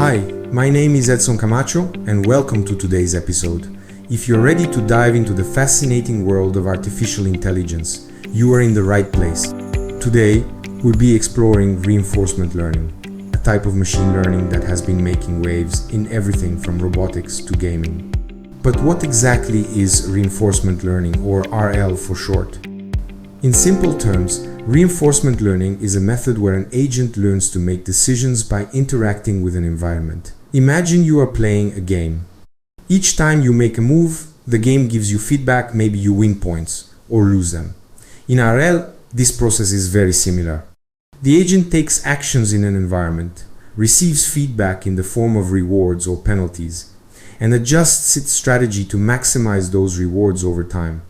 Hi, my name is Edson Camacho and welcome to today's episode. If you're ready to dive into the fascinating world of artificial intelligence, you are in the right place. Today, we'll be exploring reinforcement learning, a type of machine learning that has been making waves in everything from robotics to gaming. But what exactly is reinforcement learning, or RL for short? In simple terms, reinforcement learning is a method where an agent learns to make decisions by interacting with an environment. Imagine you are playing a game. Each time you make a move, the game gives you feedback, maybe you win points or lose them. In RL, this process is very similar. The agent takes actions in an environment, receives feedback in the form of rewards or penalties, and adjusts its strategy to maximize those rewards over time.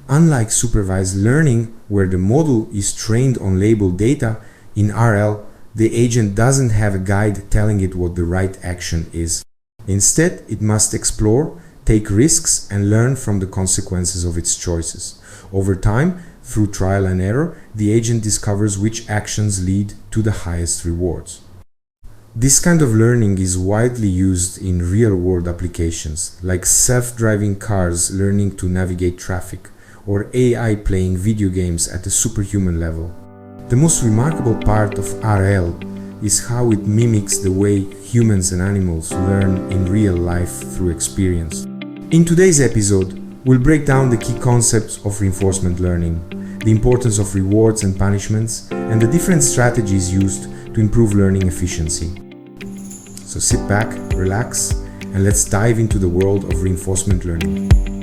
Unlike supervised learning, where the model is trained on labeled data, in RL, the agent doesn't have a guide telling it what the right action is. Instead, it must explore, take risks, and learn from the consequences of its choices. Over time, through trial and error, the agent discovers which actions lead to the highest rewards. This kind of learning is widely used in real-world applications, like self-driving cars learning to navigate traffic, or AI playing video games at a superhuman level. The most remarkable part of RL is how it mimics the way humans and animals learn in real life through experience. In today's episode, we'll break down the key concepts of reinforcement learning, the importance of rewards and punishments, and the different strategies used to improve learning efficiency. So sit back, relax, and let's dive into the world of reinforcement learning.